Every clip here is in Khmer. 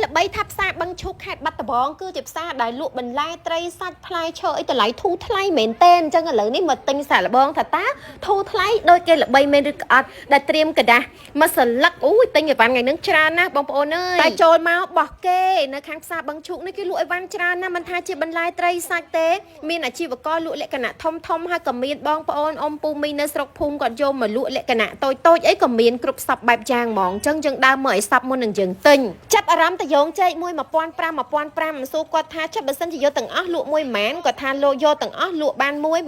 ល្បីថាផ្សារបឹងឈូកខេត្តបាត់ដំបងគឺជាផ្សារដែលលក់បន្លែត្រីសាច់ផ្លែឈើអីតម្លៃធូរថ្លៃមែនទែនអញ្ចឹងឥឡូវនេះមកទិញសាកល្បងថាតើធូរថ្លៃដូចគេល្បីមែនឬក៏អត់ដែលត្រៀមក្រដាសមួយសន្លឹកអូយទិញអីវ៉ាន់ថ្ងៃនេះច្រើនណាស់បងប្អូនអើយតែចូលមកបោះគេនៅខាងផ្សារបឹងឈូកនេះគេលក់អីវ៉ាន់ច្រើនណាស់មិនថាជាបន្លែត្រីសាច់ទេមានអាជីវករលក់លក្ខណៈធំហើយក៏មានបងប្អូនអ៊ំពូមីនៅស្រុកភូមិគាត់យកមកលក់លក្ខណៈតូចអីក៏មានគ្រប់សពបែបយ៉ាងហ្មងអញ្ចឹងយើងដើរមកឲ្យសពមុននឹងយើងទិញចាប់អារម្មណ៍តយងចេកមួយ1500សួរគាត់ថាចាប់បើសិនជាយកទាំងអស់លក់មួយម៉ានគាត់ថាលោកយកទាំងអស់លក់បានមួយ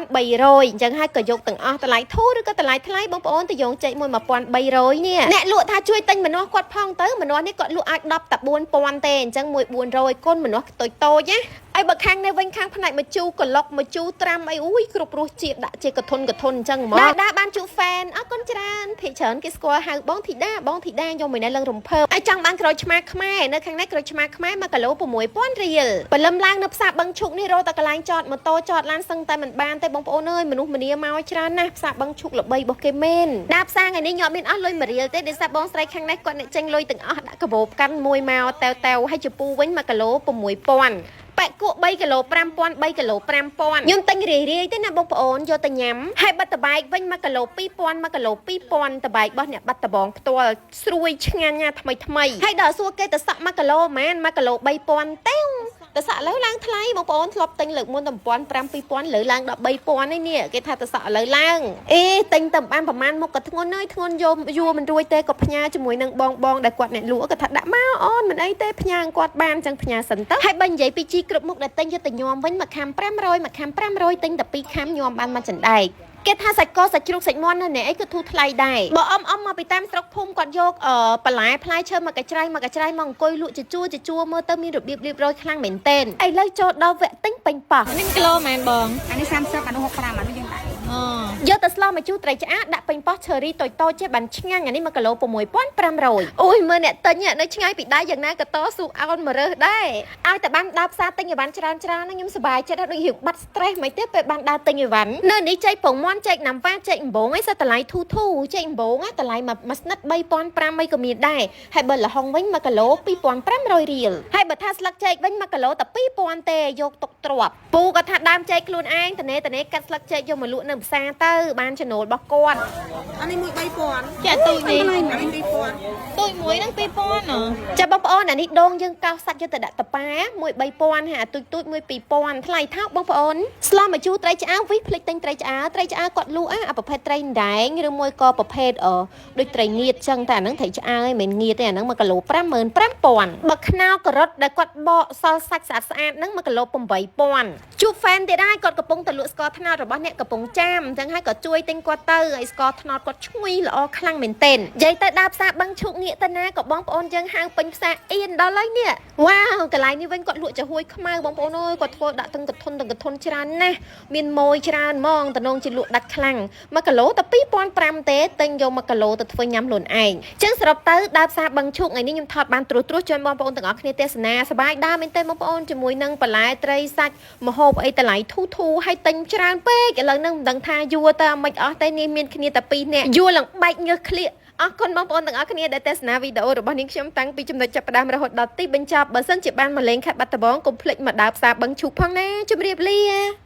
1300អញ្ចឹងហើយក៏យកទាំងអស់តម្លៃធូរឬក៏តម្លៃថ្លៃបងប្អូនតយងចេកមួយ1300នេះអ្នកលក់ថាជួយទិញម្នាស់គាត់ផងទៅម្នាស់នេះគាត់លក់អាច10តែ4000ទេអញ្ចឹងមួយ400គុណម្នាស់តូចណាហើយបើខាងនេះវិញខាងផ្នែកម្ជូរក្លុកម្ជូរត្រាំអីអូយគ្រប់រសជាតិដាក់ជាកធុនអញ្ចឹងហ្មងដាបានជួហ្វេនអរគុណច្រើនភាគច្រើនគេស្គាល់ហៅបងធីតាយកមួយណែឡើងរំភើបហើយចង់បានក្រូចឆ្មាខ្មែរនៅខាងនេះក្រូចឆ្មាខ្មែរ1គីឡូ6000រៀលព្រលឹមឡើងនៅផ្សារបឹងឈុកនេះរកតែកន្លែងចតម៉ូតូចតឡានសឹងតែមិនបានទេបងប្អូនអើយមនុស្សម្នាមកច្រើនណាស់ផ្សារបឹងឈុកល្បីរបស់គេមែនដាផ្សារថ្ងៃនេះញាត់មានអស់លុយ1រៀលទេដោយសារបងស្រីខាងនេះគាត់អ្នកចេញលុយទាំងអស់ដាក់កាបូបកាន់មួយមកតែវហើយជពូវិញ1គីឡូ6000ប៉ែកគក់3គីឡូ5000 3គីឡូ5000ខ្ញុំទិញរាយទេណាបងប្អូនយកទៅញ៉ាំហើយបាត់តបែកវិញ1គីឡូ2000 1គីឡូ2000តបែករបស់អ្នកបាត់តបងផ្ទាល់ស្រួយឆ្ងាញ់ណាថ្មីហើយដល់សួរគេទៅសក់1គីឡូហ្មង1គីឡូ3000ទេទៅសក់ឥឡូវឡើងថ្លៃបងប្អូនធ្លាប់ទិញលើកមុនតែ1500 2000លើឡើងដល់3000ឯនេះគេថាទៅសក់ឥឡូវឡើងទិញតែបានប្រហែលមុខក៏ធ្ងន់ហើយធ្ងន់យកយួរមិនរួចទេក៏ផ្ញើជាមួយនឹងបងដែលគាត់អ្នកលក់គាត់ថាដាក់មកអូនមិនអីទេផ្ញើគាត់បានចឹងផ្ញើសិនទៅហើយបើនិយាយពីជីគ្រប់មុខដែលទិញយកទៅញោមវិញមួយខាំ500ទិញតែ2ខាំញោមបានមកចង្ដែកគេថាសាច់កសាច់ជ្រូកសាច់មាន់នៅនេះអីគឺធូរថ្លៃដែរបើអ៊ំមកពីតាមស្រុកភូមិគាត់យកបន្លែផ្លែឈើមកកញ្ច្រៃមកអង្គុយលក់ជួមើលទៅមានរបៀបរៀបរយខ្លាំងមែនទែនឥឡូវចូលដល់វគ្គទិញពេញប៉ោះនេះគីឡូមែនបងអានេះ30អានោះ65អានោះយើងដាក់យកទៅស្លោមកជូរត្រីឆ្អាបដាក់ពេញប៉ោះឈើរីតូចចេះបានឆ្ងាញ់អានេះ1គីឡូ6500អូយមើលអ្នកទិញនៅឆ្ងាយពីដៃយ៉ាងណាក៏តស៊ូអោនមករើសដែរឲ្យតែបានដើរផ្សារទិញអីវ៉ាន់ច្រើនខ្ញុំសប្បាយចិត្តដូចរៀងបាត់ stress មិនទេពេលបានដើរទិញអីវ៉ាន់នៅនេះចេកពងមាន់ចេកណាំវ៉ាចេកអំបងឯងសិតតម្លៃធូរចេកអំបងតម្លៃមួយស្និត3500អីក៏មានដែរហើយបើល្ហុងវិញ1គីឡូ2500រៀលហើយបើថាស្លឹកចេកវិញ1គីឡូតែ2000ទេយកទុកទ្របពូក៏ថាដើមចេកខ្លួនឯងតនេកាត់ស្លឹកចេកយកមកលក់នៅផ្សារទៅបានចំណូលរបស់គាត់អានេះមួយ3000ចាទូចនេះ2000ទូចមួយហ្នឹង2000ចាបងប្អូនអានេះដងយើងកោសសាច់យកទៅដាក់តប៉ាមួយ3000ហើយអាទូចមួយ2000ថ្លៃថោកបងប្អូនស្លោមកជូរត្រីឆ្អើវិភ្លេចទិញត្រីឆ្អើគាត់លក់អាប្រភេទត្រីដែងឬមួយក៏ប្រភេទដូចត្រីងៀតចឹងតែអាហ្នឹងត្រីឆ្អើមិនងៀតទេអាហ្នឹង1គីឡូ55000បើខ្នោការ៉ុតដែលគាត់បកសល់សាច់ស្អាតហ្នឹង1គីឡូ8000ជួបហ្វេនទៀតហើយគាត់កំពុងតែលក់ស្ករត្នោតរបស់អ្នកកំពុងចាមអញ្ចឹងហើយក៏ជួយទិញគាត់ទៅហើយស្ករត្នោតគាត់ឈ្ងុយល្អខ្លាំងមែនទែននិយាយទៅដើរផ្សារបឹងឈូកងាកទៅណាក៏បងប្អូនយើងហាងពេញផ្សារអៀនដល់ហើយនេះវ៉ាវកន្លែងនេះវិញគាត់លក់ចាហួយខ្មៅបងប្អូនអើយគាត់ធ្វើដាក់ទាំងកធុនច្រើនណាស់មានម៉ួយច្រើនហ្មងតំណងជាលក់ដាច់ខ្លាំង1គីឡូតែ2500ទេទិញយក1គីឡូទៅធ្វើញ៉ាំខ្លួនឯងចឹងសរុបទៅដើរផ្សារបឹងឈូកថ្ងៃនេះខ្ញុំថតបានត្រួសជួយបងប្អូនទាំងអស់គ្នាទេសនាសប្បាយដើរមែនទេបងប្អូនជាមួយនឹងបន្លែត្រីសាច់ម្ហូបអីតម្លៃធូរហើយទិញច្រើនពេកឥឡូវហ្នឹងមិនដឹងថាយួរទៅមិនអស់ទេនេះមានគ្នាតែ2នាក់យួរឡើងបែកញើសឃ្លៀកអរគុណបងប្អូនទាំងអស់គ្នាដែលទស្សនាវីដេអូរបស់នាងខ្ញុំតាំងពីចំណុចចាប់ផ្ដើមរហូតដល់ទីបញ្ចប់បើសិនជាបានមកលេងខេត្តបាត់ដំបងកុំភ្លេចមកដើរផ្សារបឹងឈូកផងណាជម្រាបលា